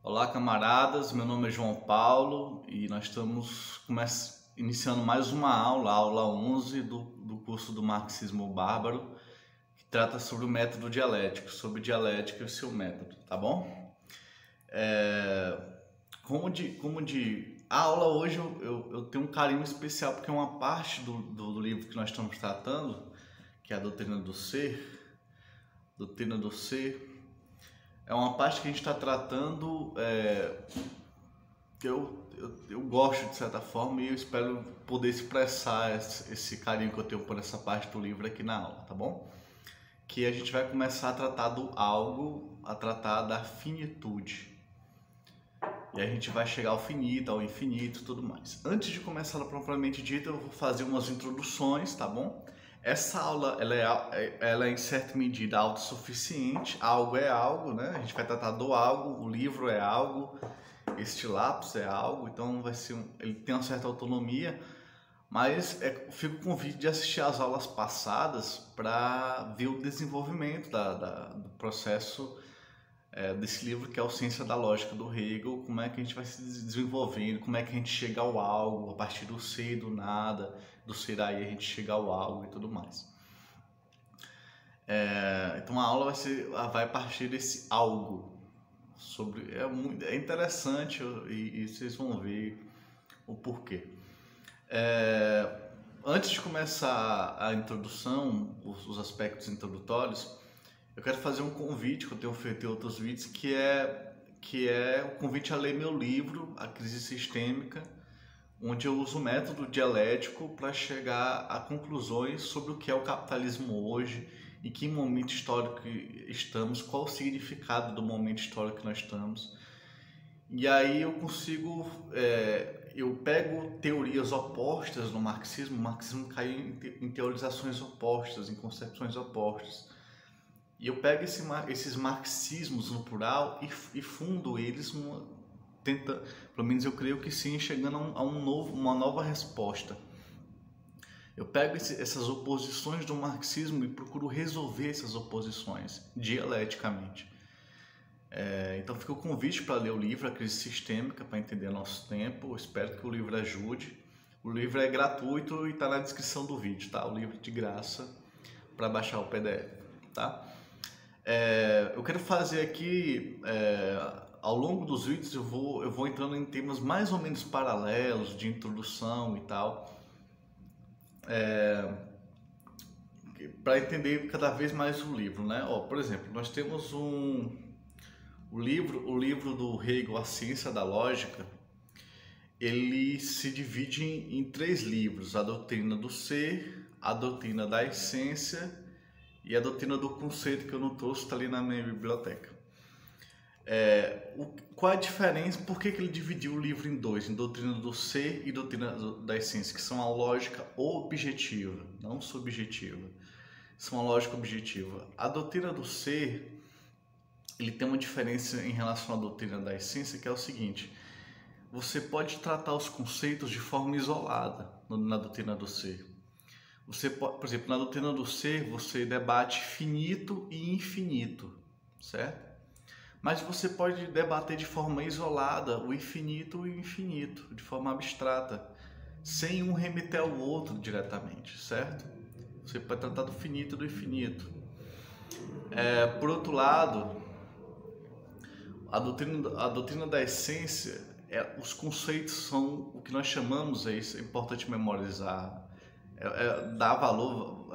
Olá, camaradas. Meu nome é João Paulo e nós estamos iniciando mais uma aula, a aula 11 do curso do Marxismo Bárbaro, que trata sobre o método dialético, sobre dialética e o seu método, tá bom? A aula hoje eu tenho um carinho especial porque é uma parte do livro que nós estamos tratando, que é a doutrina do ser. Doutrina do ser é uma parte que a gente está tratando que eu gosto de certa forma, e eu espero poder expressar esse carinho que eu tenho por essa parte do livro aqui na aula, tá bom? Que a gente vai começar a tratar do algo, a tratar da finitude. E a gente vai chegar ao finito, ao infinito e tudo mais. Antes de começar propriamente dita, eu vou fazer umas introduções, tá bom? Essa aula, ela é em certa medida autossuficiente. Algo é algo, né? A gente vai tratar do algo, o livro é algo, este lápis é algo, então ele tem uma certa autonomia, mas fica o convite de assistir às aulas passadas para ver o desenvolvimento do processo desse livro, que é a Ciência da Lógica do Hegel, como é que a gente vai se desenvolvendo, como é que a gente chega ao algo, a partir do ser, do nada, do ser aí a gente chega ao algo e tudo mais. Então a aula vai partir desse algo, é interessante e vocês vão ver o porquê. Antes de começar a introdução, os aspectos introdutórios, eu quero fazer um convite, que eu tenho feito em outros vídeos, que é o convite a ler meu livro, A Crise Sistêmica, onde eu uso o método dialético para chegar a conclusões sobre o que é o capitalismo hoje, em que momento histórico estamos, qual o significado do momento histórico que nós estamos. E aí eu consigo, eu pego teorias opostas no marxismo, o marxismo caiu em teorizações opostas, em concepções opostas. E eu pego esses marxismos no plural e fundo eles, pelo menos eu creio que sim, chegando a uma nova resposta. Eu pego essas oposições do marxismo e procuro resolver essas oposições dialeticamente. Então fica o convite para ler o livro A Crise Sistêmica, para entender nosso tempo. Eu espero que o livro ajude. O livro é gratuito e está na descrição do vídeo, tá? O livro de graça para baixar o PDF, tá? Eu quero fazer aqui, ao longo dos vídeos eu vou entrando em temas mais ou menos paralelos, de introdução e tal, para entender cada vez mais o livro, né? Por exemplo, nós temos o livro do Hegel, A Ciência da Lógica. Ele se divide em 3 livros: a doutrina do ser, a doutrina da essência e a doutrina do conceito, que eu não trouxe, está ali na minha biblioteca. Qual a diferença? Por que ele dividiu o livro em 2, em doutrina do ser e doutrina da essência, que são a lógica objetiva, não subjetiva, são a lógica objetiva. A doutrina do ser, ele tem uma diferença em relação à doutrina da essência, que é o seguinte: você pode tratar os conceitos de forma isolada na doutrina do ser. Você pode, por exemplo, na doutrina do ser, você debate finito e infinito, certo? Mas você pode debater de forma isolada o infinito e o infinito, de forma abstrata, sem um remeter ao outro diretamente, certo? Você pode tratar do finito e do infinito. Por outro lado, a doutrina da essência, os conceitos são o que nós chamamos, isso é importante memorizar, dá valor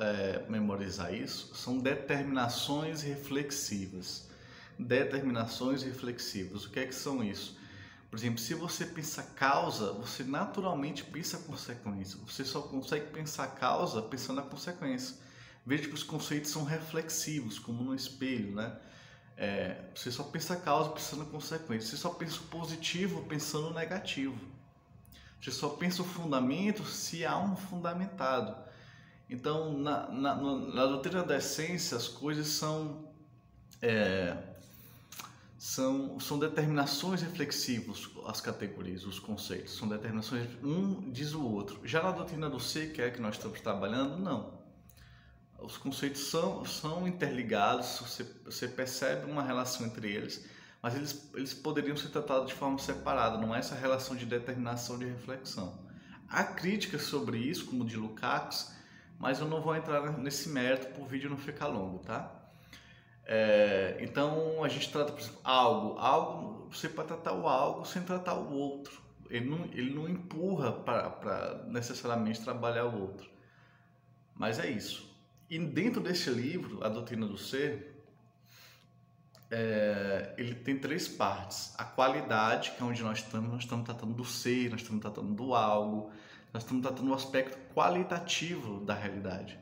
memorizar isso, são determinações reflexivas. Determinações reflexivas, o que é que são isso? Por exemplo, se você pensa causa, você naturalmente pensa consequência. Você só consegue pensar causa pensando na consequência. Veja que os conceitos são reflexivos, como no espelho, né? Você só pensa causa pensando na consequência. Você só pensa o positivo pensando no negativo. Você só pensa o fundamento se há um fundamentado. Então, na doutrina da essência, as coisas são determinações reflexivas, as categorias, os conceitos. São determinações, um diz o outro. Já na doutrina do ser, que é a que nós estamos trabalhando, não. Os conceitos são interligados, você percebe uma relação entre eles, mas eles poderiam ser tratados de forma separada, não é essa relação de determinação de reflexão. Há críticas sobre isso, como de Lukács, mas eu não vou entrar nesse mérito para o vídeo não ficar longo, tá? Então a gente trata, por exemplo, algo, você pode tratar o algo sem tratar o outro. Ele não empurra para necessariamente trabalhar o outro. Mas é isso. E dentro desse livro, A Doutrina do Ser, ele tem 3 partes. A qualidade, que é onde nós estamos tratando do ser, nós estamos tratando do algo, nós estamos tratando do aspecto qualitativo da realidade.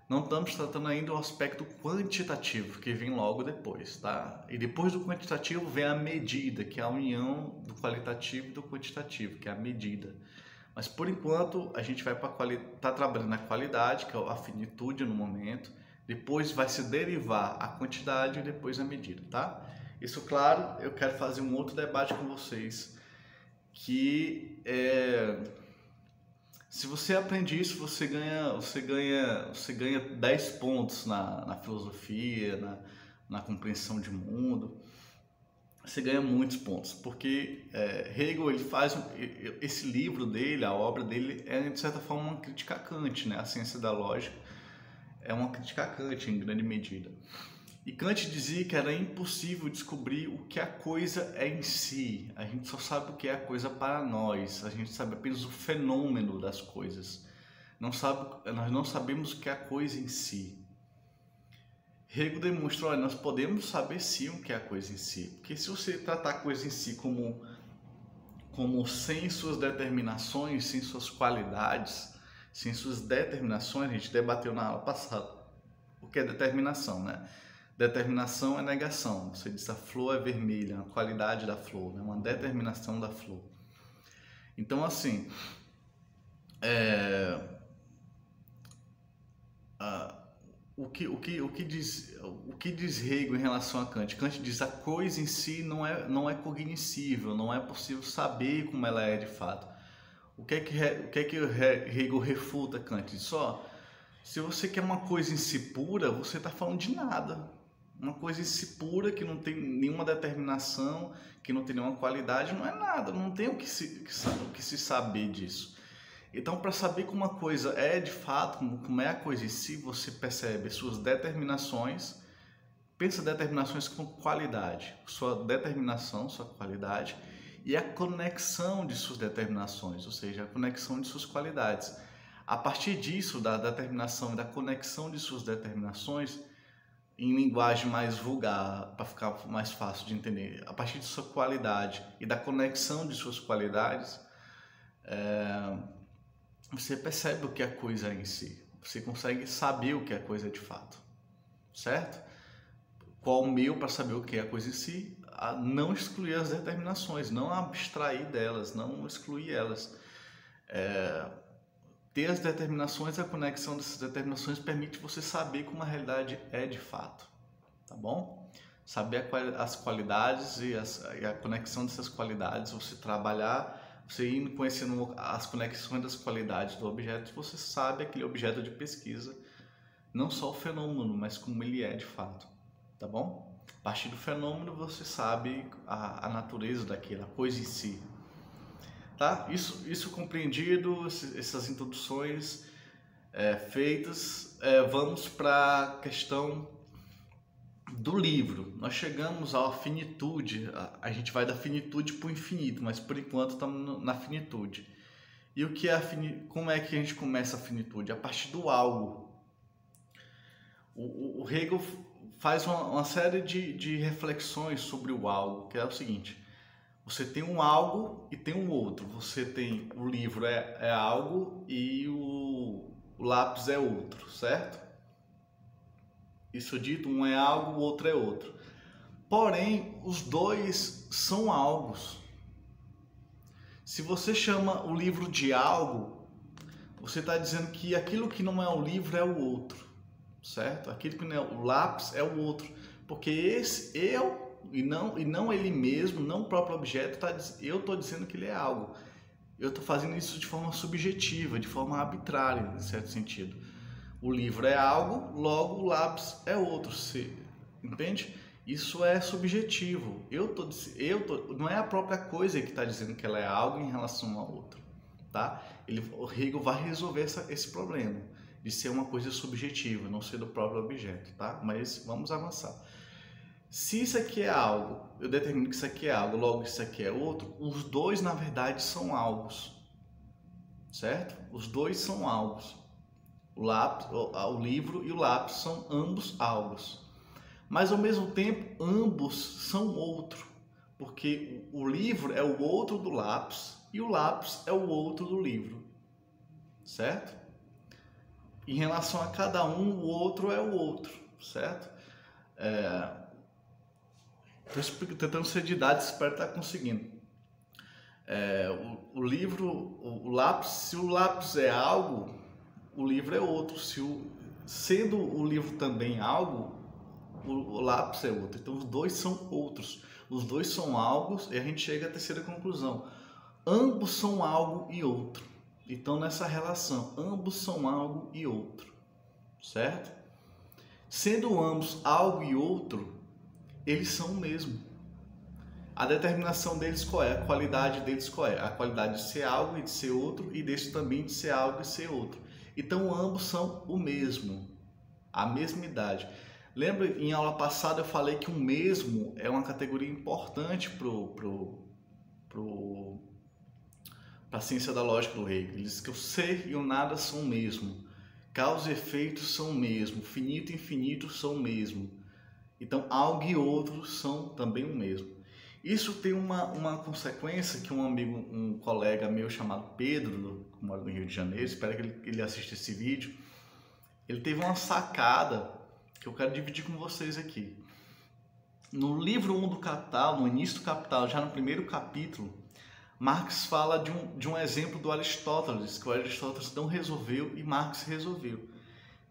Não estamos tratando ainda o aspecto quantitativo, que vem logo depois, tá? E depois do quantitativo vem a medida, que é a união do qualitativo e do quantitativo, que é a medida. Mas por enquanto a gente vai tá trabalhando na qualidade, que é a finitude no momento, depois vai se derivar a quantidade e depois a medida, tá? Isso, claro, eu quero fazer um outro debate com vocês, que se você aprende isso, você ganha 10 pontos na filosofia, na compreensão de mundo. Você ganha muitos pontos, porque Hegel, ele faz esse livro dele, a obra dele é de certa forma uma crítica a Kant, né? A ciência da lógica é uma crítica a Kant em grande medida. E Kant dizia que era impossível descobrir o que a coisa é em si. A gente só sabe o que é a coisa para nós. A gente sabe apenas o fenômeno das coisas. Nós não sabemos o que é a coisa em si. Hegel demonstrou, olha, nós podemos saber sim o que é a coisa em si. Porque se você tratar a coisa em si como sem suas determinações, sem suas qualidades, sem suas determinações, a gente debateu na aula passada o que é determinação, né? Determinação é negação. Você diz a flor é vermelha, a qualidade da flor, né? Uma determinação da flor. Então, assim, o que diz Hegel em relação a Kant? Kant diz a coisa em si não é cognoscível, não é possível saber como ela é de fato. O que é que Hegel refuta Kant? Diz só, se você quer uma coisa em si pura, você está falando de nada. Uma coisa em si pura, que não tem nenhuma determinação, que não tem nenhuma qualidade, não é nada, não tem o que se saber disso. Então, para saber como uma coisa é de fato, como é a coisa em si, você percebe suas determinações, pensa determinações com qualidade, sua determinação, sua qualidade, e a conexão de suas determinações, ou seja, a conexão de suas qualidades. A partir disso, da determinação e da conexão de suas determinações, em linguagem mais vulgar, para ficar mais fácil de entender, a partir de sua qualidade e da conexão de suas qualidades, você percebe o que a coisa é em si. Você consegue saber o que a coisa é de fato, certo? Qual o meio para saber o que é a coisa em si? A não excluir as determinações, não abstrair delas, não excluir elas. Ter as determinações, a conexão dessas determinações permite você saber como a realidade é de fato, tá bom? Saber as qualidades e a conexão dessas qualidades, você trabalhar, você ir conhecendo as conexões das qualidades do objeto, você sabe aquele objeto de pesquisa, não só o fenômeno, mas como ele é de fato, tá bom? A partir do fenômeno você sabe a natureza daquilo, a coisa em si. Tá? Isso compreendido, essas introduções feitas, vamos para a questão do livro. Nós chegamos à finitude, a gente vai da finitude para o infinito, mas por enquanto estamos na finitude. E o que é como é que a gente começa a finitude? A partir do algo. O Hegel faz uma série de reflexões sobre o algo, que é o seguinte: você tem um algo e tem um outro. Você tem o livro é algo e o lápis é outro, certo? Isso dito, um é algo, o outro é outro. Porém, os dois são algos. Se você chama o livro de algo, você está dizendo que aquilo que não é o livro é o outro, certo? Aquilo que não é o lápis é o outro, porque esse eu e não ele mesmo, não o próprio objeto, eu estou dizendo que ele é algo. Eu estou fazendo isso de forma subjetiva, de forma arbitrária, em certo sentido. O livro é algo, logo o lápis é outro, você entende? Isso é subjetivo. Não é a própria coisa que está dizendo que ela é algo em relação a outra, tá? O Hegel vai resolver esse problema de ser uma coisa subjetiva, não ser do próprio objeto, tá? Mas vamos avançar. Se isso aqui é algo, eu determino que isso aqui é algo, logo isso aqui é outro, os dois na verdade são algos, certo? Os dois são algos. O livro e o lápis são ambos algos. Mas ao mesmo tempo, ambos são outro, porque o livro é o outro do lápis e o lápis é o outro do livro, certo? Em relação a cada um, o outro é o outro, certo? Estou tentando ser didático, espero estar conseguindo. O lápis, se o lápis é algo, o livro é outro. Sendo o livro também algo, o lápis é outro. Então os dois são outros. Os dois são algos e a gente chega à terceira conclusão. Ambos são algo e outro. Então nessa relação, ambos são algo e outro. Certo? Sendo ambos algo e outro, eles são o mesmo. A determinação deles qual é? A qualidade deles qual é? A qualidade de ser algo e de ser outro, e desse também de ser algo e ser outro. Então ambos são o mesmo, a mesma idade. Lembra, em aula passada eu falei que o mesmo é uma categoria importante para a ciência da lógica do Hegel. Ele diz que o ser e o nada são o mesmo, causa e efeito são o mesmo, finito e infinito são o mesmo. Então algo e outro são também o mesmo. Isso tem uma consequência que um colega meu chamado Pedro, que mora no Rio de Janeiro, espero que ele assista esse vídeo, ele teve uma sacada que eu quero dividir com vocês aqui. No livro 1 do Capital, no início do Capital, já no primeiro capítulo, Marx fala de um exemplo do Aristóteles, que o Aristóteles não resolveu e Marx resolveu.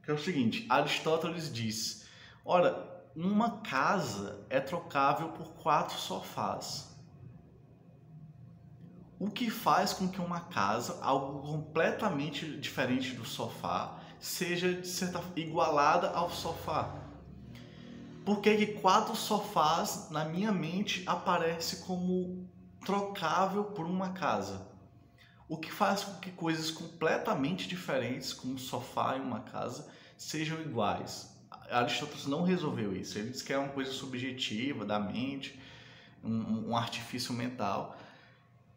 Que é o seguinte, Aristóteles diz, ora, uma casa é trocável por 4 sofás. O que faz com que uma casa, algo completamente diferente do sofá, seja de certa igualada ao sofá? Por que 4 sofás na minha mente aparece como trocável por uma casa? O que faz com que coisas completamente diferentes, como um sofá e uma casa, sejam iguais? Aristóteles não resolveu isso. Ele diz que é uma coisa subjetiva da mente, um artifício mental.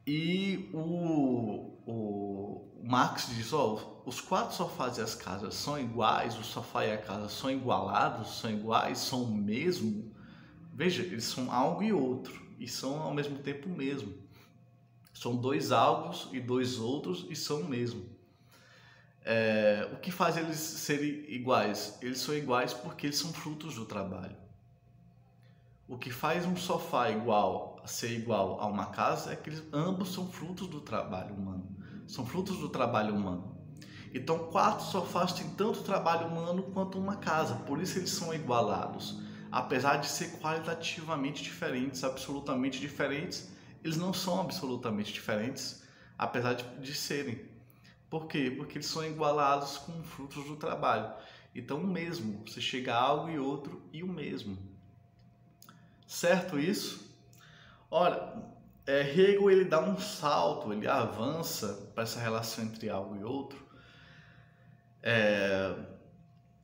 E o Marx diz, os 4 sofás e as casas são iguais, o sofá e a casa são igualados, são iguais, são o mesmo. Veja, eles são algo e outro, e são ao mesmo tempo o mesmo. São 2 algos e 2 outros, e são o mesmo. O que faz eles serem iguais? Eles são iguais porque eles são frutos do trabalho. O que faz um sofá ser igual a uma casa é que ambos são frutos do trabalho humano. São frutos do trabalho humano. Então 4 sofás têm tanto trabalho humano quanto uma casa, por isso eles são igualados. Apesar de ser qualitativamente diferentes, absolutamente diferentes, eles não são absolutamente diferentes, apesar de serem. Por quê? Porque eles são igualados com frutos do trabalho. Então, o mesmo. Você chega a algo e outro e o mesmo. Certo isso? Ora, Hegel ele dá um salto, ele avança para essa relação entre algo e outro.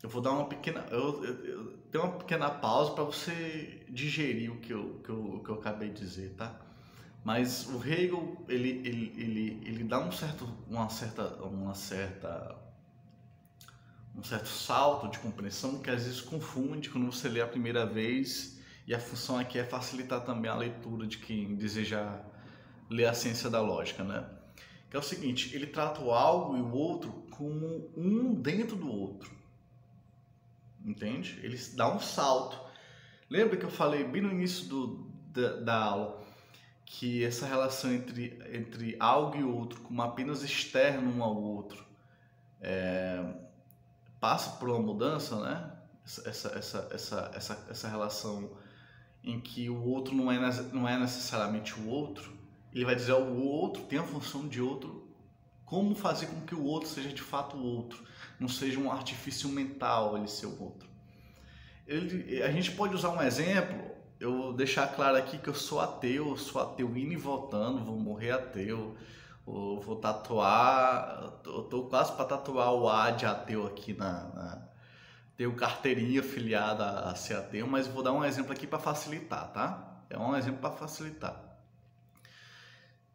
Eu vou dar uma pequena... Eu tenho uma pequena pausa para você digerir o que eu acabei de dizer, tá? Mas o Hegel, ele dá um certo salto de compreensão que às vezes confunde quando você lê a primeira vez, e a função aqui é facilitar também a leitura de quem deseja ler a ciência da lógica, né? Que é o seguinte, ele trata o algo e o outro como um dentro do outro, entende? Ele dá um salto. Lembra que eu falei bem no início da aula que essa relação entre algo e outro, como apenas externo um ao outro, passa por uma mudança, né? Essa relação em que o outro não é necessariamente o outro, ele vai dizer o outro tem a função de outro, como fazer com que o outro seja de fato o outro, não seja um artifício mental ele ser o outro. A gente pode usar um exemplo, eu vou deixar claro aqui que eu sou ateu indo e voltando, vou morrer ateu, vou tatuar, eu tô quase para tatuar o A de ateu aqui tenho carteirinha filiada a ser ateu, mas vou dar um exemplo aqui para facilitar, tá? É um exemplo para facilitar.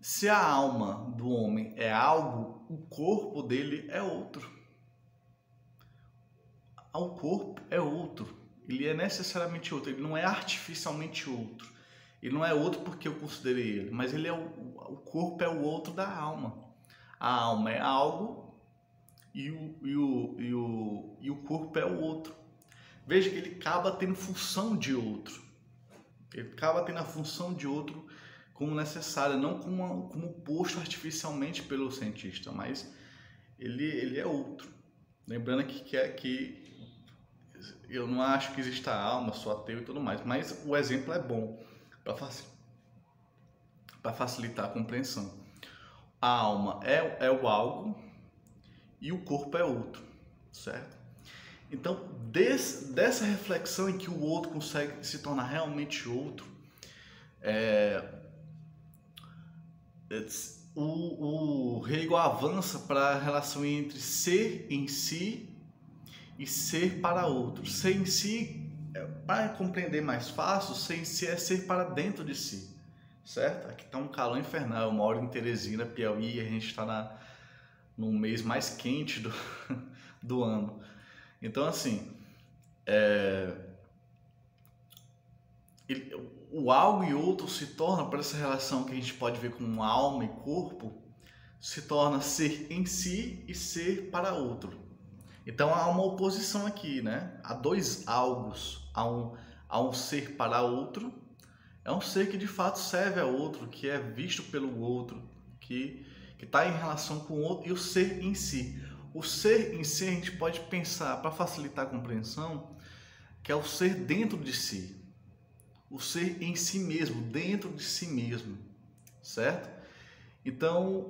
Se a alma do homem é algo, o corpo dele é outro. O corpo é outro. Ele é necessariamente outro. Ele não é artificialmente outro. Ele não é outro porque eu considerei ele, mas ele é o corpo é o outro da alma. A alma é algo e o corpo é o outro. Veja que ele acaba tendo função de outro. Ele acaba tendo a função de outro como necessária, não como posto artificialmente pelo cientista, mas ele é outro. Lembrando que eu não acho que exista alma, sou ateu e tudo mais, mas o exemplo é bom para facilitar a compreensão. A alma é o algo e o corpo é outro, certo? Então, dessa reflexão em que o outro consegue se tornar realmente outro, o Hegel avança para a relação entre ser em si e ser para outro. Ser em si, para compreender mais fácil, ser em si é ser para dentro de si, certo? Aqui está um calor infernal, eu moro em Teresina, Piauí, e a gente está no mês mais quente do ano. Então, assim, o algo e outro se torna, para essa relação que a gente pode ver como alma e corpo, se torna ser em si e ser para outro. Então há uma oposição aqui, né? Há dois algos, há um ser para outro, é um ser que de fato serve ao outro, que é visto pelo outro, que está em relação com o outro, e o ser em si. O ser em si a gente pode pensar, para facilitar a compreensão, que é o ser dentro de si. O ser em si mesmo, dentro de si mesmo, certo? Então,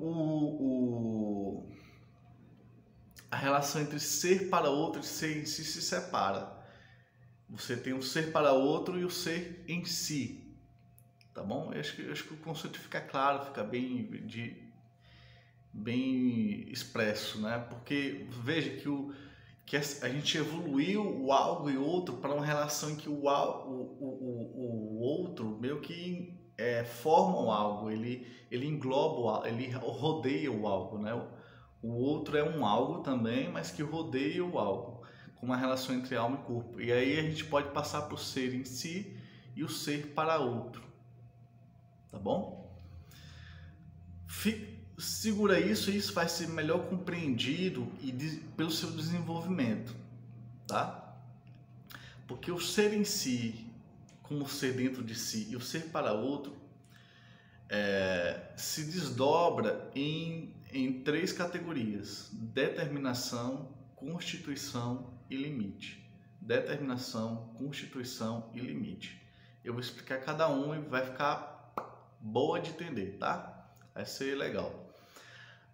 a relação entre ser para outro e ser em si se separa. Você tem o ser para outro e o ser em si, tá bom? Eu acho que o conceito fica claro, fica bem expresso, né? Porque veja que a gente evoluiu o algo e outro para uma relação em que o outro meio que forma o algo, ele engloba, ele rodeia o algo, né? O outro é um algo também, mas que rodeia o algo, com uma relação entre alma e corpo. E aí a gente pode passar para o ser em si e o ser para outro, tá bom? Segura isso e isso vai ser melhor compreendido pelo seu desenvolvimento, tá? Porque o ser em si, como o ser dentro de si e o ser para outro, se desdobra em três categorias: determinação, constituição e limite. Determinação, constituição e limite. Eu vou explicar cada um e vai ficar boa de entender, tá? Vai ser legal.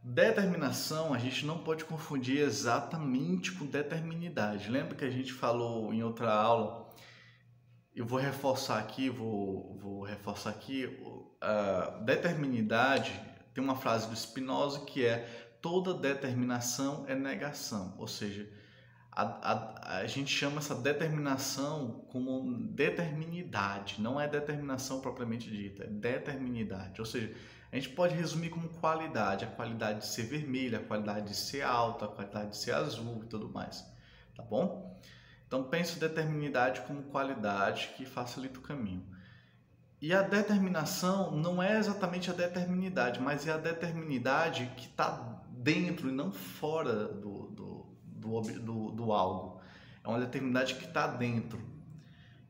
Determinação a gente não pode confundir exatamente com determinidade. Lembra que a gente falou em outra aula? Eu vou reforçar aqui, a determinidade, tem uma frase do Spinoza que é: toda determinação é negação, ou seja, a gente chama essa determinação como determinidade, não é determinação propriamente dita, é determinidade, ou seja, a gente pode resumir como qualidade, a qualidade de ser vermelho, a qualidade de ser alto, a qualidade de ser azul e tudo mais, tá bom? Então pense determinidade como qualidade que facilita o caminho. E a determinação não é exatamente a determinidade, mas é a determinidade que está dentro e não fora do algo. É uma determinidade que está dentro.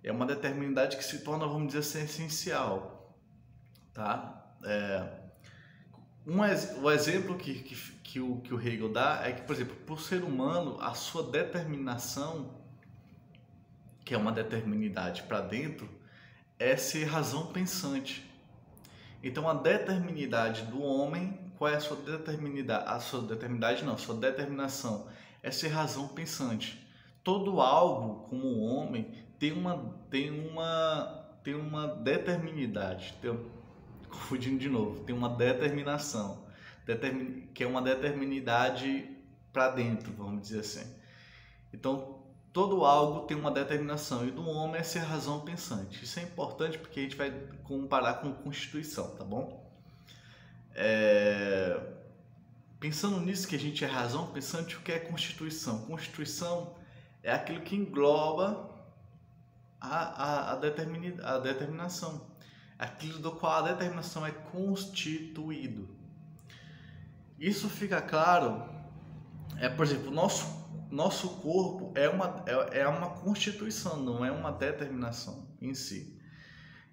É uma determinidade que se torna, vamos dizer assim, essencial, tá? O exemplo que o Hegel dá é que, por exemplo, para o ser humano, a sua determinação, que é uma determinidade para dentro, é ser razão pensante. Então, a determinidade do homem, qual é a sua determinidade? A sua determinação é ser razão pensante. Todo algo, como o homem, tem uma determinidade, confundindo de novo, tem uma determinação, que é uma determinidade para dentro, vamos dizer assim. Então, todo algo tem uma determinação, e do homem é ser razão pensante. Isso é importante porque a gente vai comparar com Constituição, tá bom? Pensando nisso, que a gente é razão pensante, o que é Constituição? Constituição é aquilo que engloba a determinação, aquilo do qual a determinação é constituído. Isso fica claro, por exemplo, nosso corpo é uma constituição, não é uma determinação em si.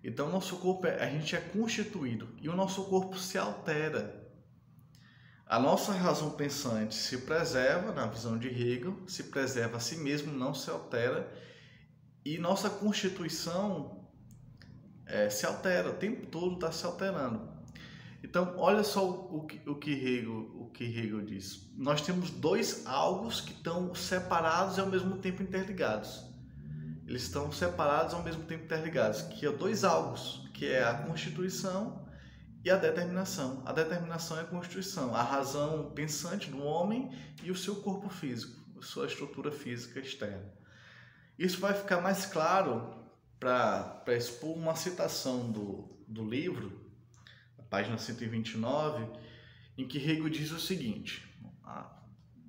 Então, nosso corpo, a gente é constituído e o nosso corpo se altera. A nossa razão pensante se preserva, na visão de Hegel, se preserva a si mesmo, não se altera, e nossa constituição se altera, o tempo todo está se alterando. Então, olha só o que Hegel diz. Nós temos dois algos que estão separados e ao mesmo tempo interligados. Eles estão separados ao mesmo tempo interligados, que é dois algos, que é a constituição e a determinação. A determinação é a constituição, a razão pensante do homem e o seu corpo físico, a sua estrutura física externa. Isso vai ficar mais claro para expor uma citação do livro, página 129, em que Hegel diz o seguinte,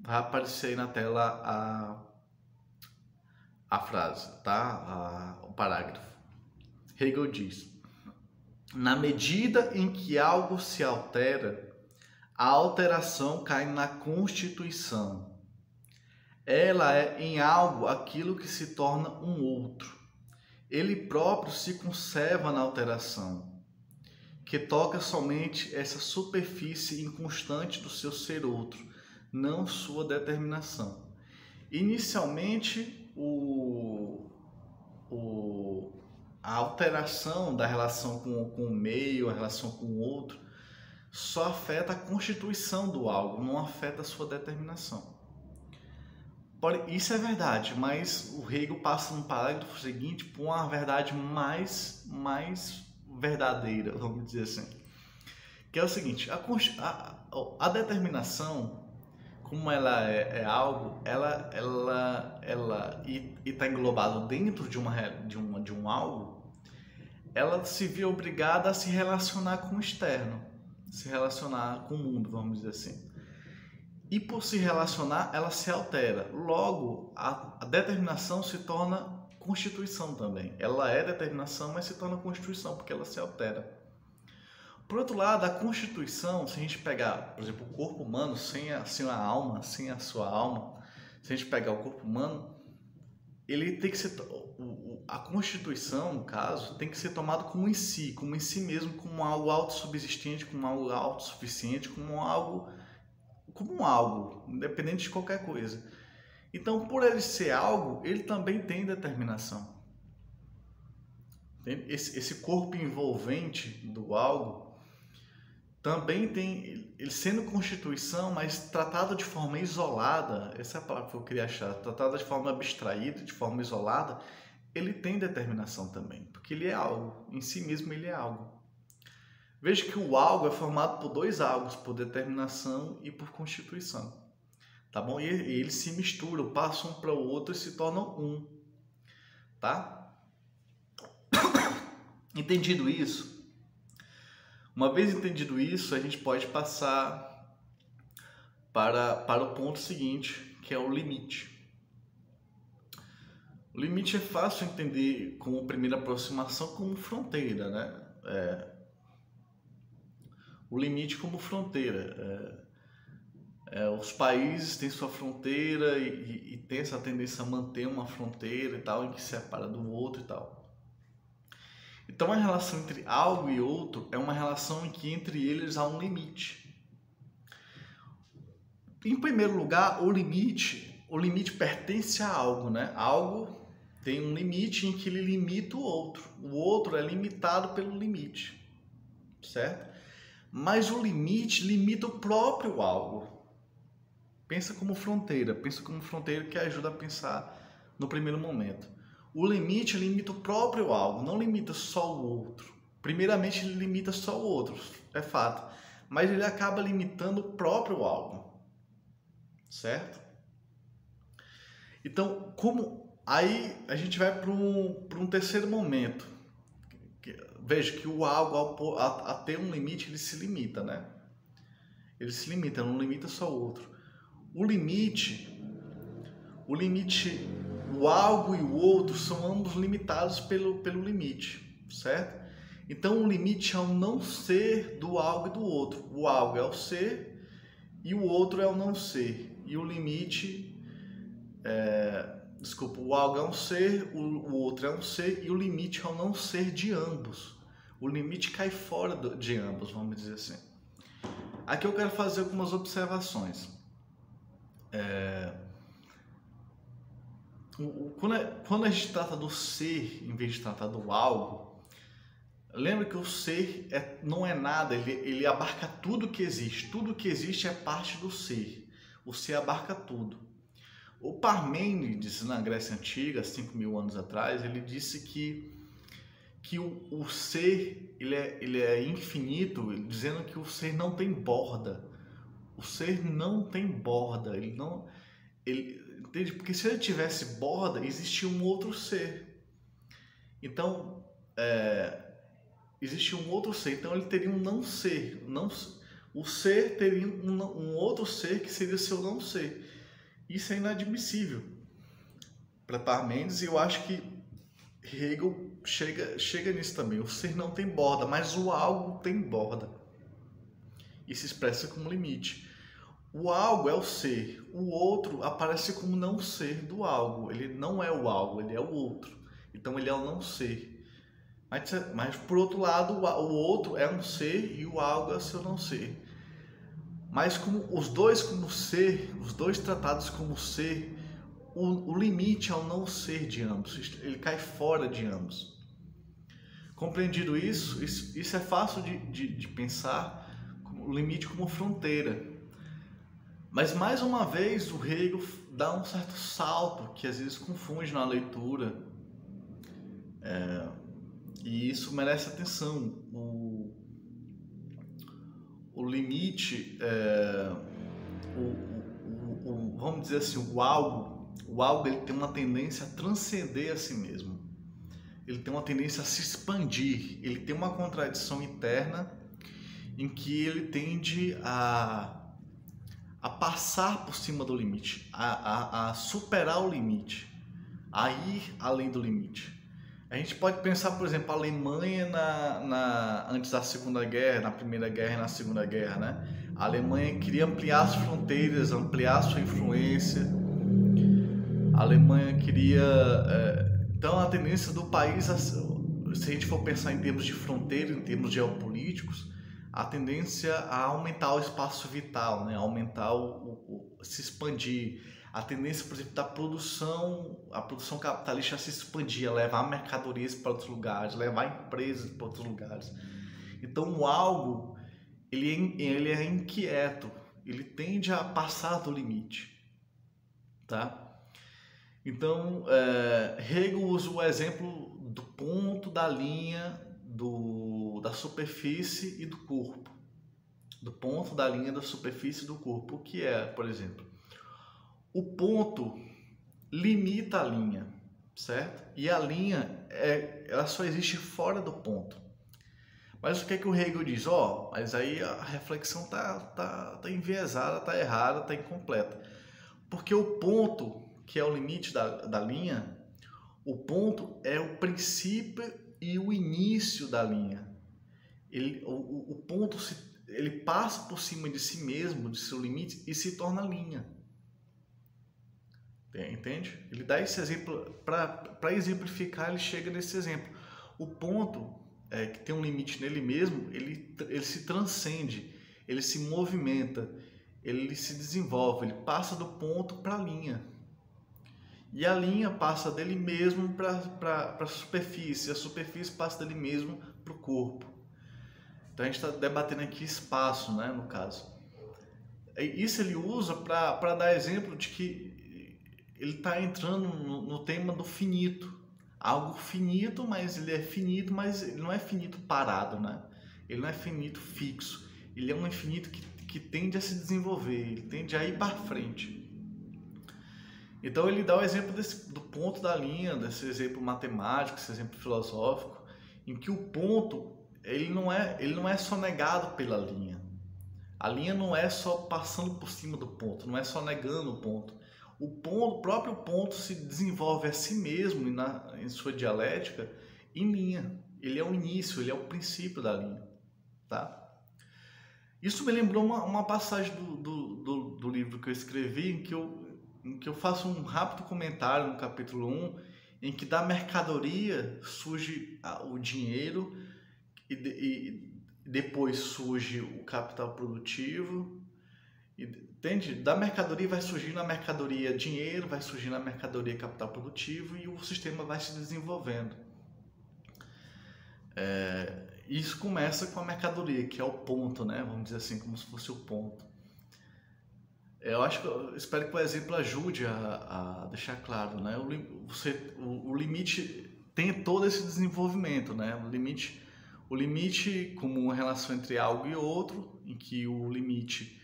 vai aparecer aí na tela a frase, tá? O parágrafo. Hegel diz: na medida em que algo se altera, a alteração cai na constituição. Ela é em algo aquilo que se torna um outro. Ele próprio se conserva na alteração, que toca somente essa superfície inconstante do seu ser outro, não sua determinação. Inicialmente, a alteração da relação com o meio, a relação com o outro, só afeta a constituição do algo, não afeta a sua determinação. Isso é verdade, mas o Hegel passa no parágrafo seguinte por uma verdade mais verdadeira, vamos dizer assim, que é o seguinte: a determinação, como ela é algo, ela está englobado dentro de um algo, ela se vê obrigada a se relacionar com o externo, se relacionar com o mundo, vamos dizer assim. E por se relacionar, ela se altera. Logo, a determinação se torna constituição também. Ela é determinação, mas se torna constituição, porque ela se altera. Por outro lado, a constituição, se a gente pegar, por exemplo, o corpo humano sem a alma, sem a sua alma, se a gente pegar o corpo humano, ele tem que ser, a constituição, no caso, tem que ser tomado como em si mesmo, como algo autossubsistente, como algo autossuficiente, como algo, independente de qualquer coisa. Então, por ele ser algo, ele também tem determinação. Esse corpo envolvente do algo também tem, ele sendo constituição, mas tratado de forma isolada, essa é a palavra que eu queria achar, tratado de forma abstraída, de forma isolada, ele tem determinação também, porque ele é algo, em si mesmo ele é algo. Veja que o algo é formado por dois algos, por determinação e por constituição. Tá bom? E eles se misturam, passam um para o outro e se tornam um. Tá? Entendido isso? Uma vez entendido isso, a gente pode passar para o ponto seguinte, que é o limite. O limite é fácil entender como primeira aproximação como fronteira, né? O limite como fronteira. Os países têm sua fronteira e tem essa tendência a manter uma fronteira e tal, em que separa do outro e tal. Então, a relação entre algo e outro é uma relação em que entre eles há um limite. Em primeiro lugar, o limite pertence a algo, né? Algo tem um limite em que ele limita o outro é limitado pelo limite, certo? Mas o limite limita o próprio algo. Pensa como fronteira que ajuda a pensar no primeiro momento. O limite limita o próprio algo, não limita só o outro. Primeiramente, ele limita só o outro, é fato. Mas ele acaba limitando o próprio algo, certo? Então, aí a gente vai para um terceiro momento. Veja que o algo, a ter um limite, ele se limita, né? Ele se limita, não limita só o outro. O limite, o algo e o outro são ambos limitados pelo limite, certo? Então o limite é o não ser do algo e do outro. O algo é o ser e o outro é o não ser. E o limite, o algo é um ser, o outro é um ser e o limite é o não ser de ambos. O limite cai fora de ambos, vamos dizer assim. Aqui eu quero fazer algumas observações. Quando a gente trata do ser em vez de tratar do algo, lembra que o ser não é nada, ele abarca tudo que existe. Tudo que existe é parte do ser. O ser abarca tudo. O Parmênides, na Grécia Antiga, 5.000 anos atrás, ele disse que o ser ele é infinito, dizendo que o ser não tem borda. O ser não tem borda. Entende? Porque se ele tivesse borda, existia um outro ser. Então, existe um outro ser, então ele teria um não ser. O ser teria um outro ser que seria seu não ser. Isso é inadmissível para Parmênides, e eu acho que Hegel chega nisso também. O ser não tem borda, mas o algo tem borda e se expressa como limite. O algo é o ser, o outro aparece como não ser do algo. Ele não é o algo, ele é o outro. Então ele é o não ser. Mas por outro lado, o outro é um ser e o algo é o seu não ser. Mas como os dois como ser, os dois tratados como ser, o limite é o não ser de ambos. Ele cai fora de ambos. Compreendido isso é fácil de pensar o limite como fronteira. Mas mais uma vez o Hegel dá um certo salto que às vezes confunde na leitura, e isso merece atenção. O limite, vamos dizer assim, o algo ele tem uma tendência a transcender a si mesmo. Ele tem uma tendência a se expandir. Ele tem uma contradição interna em que ele tende a passar por cima do limite, a superar o limite, a ir além do limite. A gente pode pensar, por exemplo, a Alemanha antes da Segunda Guerra, na Primeira Guerra e na Segunda Guerra, né? A Alemanha queria ampliar as fronteiras, ampliar sua influência. A Alemanha queria... Então, a tendência do país, se a gente for pensar em termos de fronteira, em termos geopolíticos, a tendência a aumentar o espaço vital, né? Aumentar se expandir. A tendência, por exemplo, a produção capitalista a se expandir, a levar mercadorias para outros lugares, levar empresas para outros lugares. Então, o algo, ele é inquieto, ele tende a passar do limite, tá? Então, Hegel usa o exemplo do ponto, da linha, da superfície e do corpo. Do ponto, da linha, da superfície e do corpo. O que é, por exemplo? O ponto limita a linha, certo? E a linha, ela só existe fora do ponto. Mas o que é que o Hegel diz? Mas aí a reflexão tá enviesada, tá errada, tá incompleta. Porque o ponto, que é o limite da linha, o ponto é o princípio e o início da linha. O ponto, ele passa por cima de si mesmo, de seu limite, e se torna linha. Entende? Ele dá esse exemplo, para exemplificar, ele chega nesse exemplo. O ponto, que tem um limite nele mesmo, ele se transcende, ele se movimenta, ele se desenvolve, ele passa do ponto para a linha. E a linha passa dele mesmo para a superfície, a superfície passa dele mesmo para o corpo. Então a gente está debatendo aqui espaço, né, no caso. Isso ele usa para dar exemplo de que ele está entrando no tema do finito. algo finito, mas ele é finito, mas ele não é finito parado, né? Ele não é finito fixo. Ele é um infinito que tende a se desenvolver, ele tende a ir para frente. Então ele dá o exemplo do ponto da linha, desse exemplo matemático, esse exemplo filosófico, em que o ponto ele não é só negado pela linha. A linha não é só passando por cima do ponto, não é só negando o ponto. O próprio ponto se desenvolve a si mesmo em sua dialética em linha. Ele é o início, ele é o princípio da linha. Tá? Isso me lembrou uma passagem do livro que eu escrevi, em que eu faço um rápido comentário no capítulo 1, em que da mercadoria surge o dinheiro e depois surge o capital produtivo. Entende? Da mercadoria vai surgir na mercadoria dinheiro, vai surgir na mercadoria capital produtivo e o sistema vai se desenvolvendo. Isso começa com a mercadoria, que é o ponto, né? Vamos dizer assim, como se fosse o ponto. Eu espero que o exemplo ajude a deixar claro, né? O limite tem todo esse desenvolvimento, né? O limite como uma relação entre algo e outro, em que o limite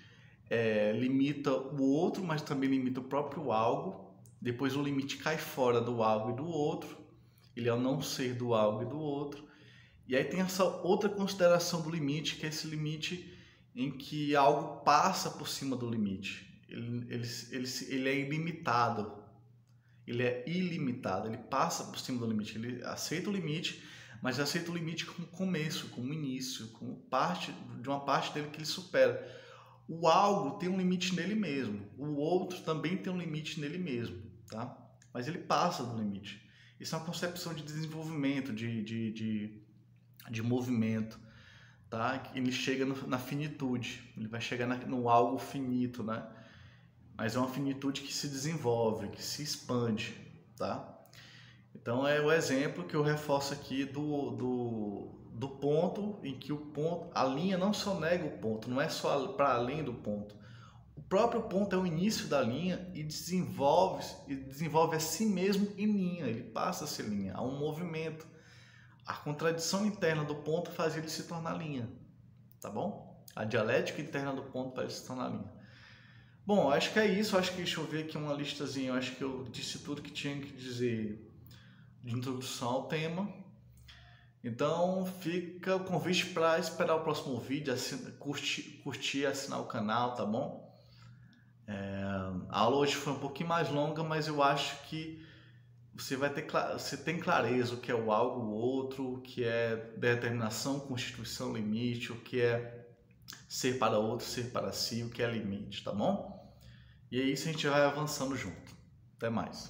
limita o outro, mas também limita o próprio algo. Depois o limite cai fora do algo e do outro. Ele é o não ser do algo e do outro. E aí tem essa outra consideração do limite, que é esse limite em que algo passa por cima do limite. Ele é ilimitado. Ele é ilimitado, ele passa por cima do limite. Ele aceita o limite, mas aceita o limite como começo, como início, como parte de uma parte dele que ele supera. O algo tem um limite nele mesmo, o outro também tem um limite nele mesmo, tá? Mas ele passa do limite. Isso é uma concepção de desenvolvimento, de movimento, tá? Ele chega na finitude, ele vai chegar no algo finito, né? Mas é uma finitude que se desenvolve, que se expande, tá? Então é o exemplo que eu reforço aqui do ponto, em que a linha não só nega o ponto, não é só para além do ponto. O próprio ponto é o início da linha e desenvolve a si mesmo em linha, ele passa a ser linha, há um movimento. A contradição interna do ponto faz ele se tornar linha, tá bom? A dialética interna do ponto faz ele se tornar linha. Bom, acho que é isso, deixa eu ver aqui uma listazinha, acho que eu disse tudo que tinha que dizer de introdução ao tema. Então fica o convite para esperar o próximo vídeo, curtir e assinar o canal, tá bom? A aula hoje foi um pouquinho mais longa, mas eu acho que você tem clareza o que é o algo, o outro, o que é determinação, constituição, limite, o que é ser para outro, ser para si, o que é limite, tá bom? E é isso, a gente vai avançando junto. Até mais.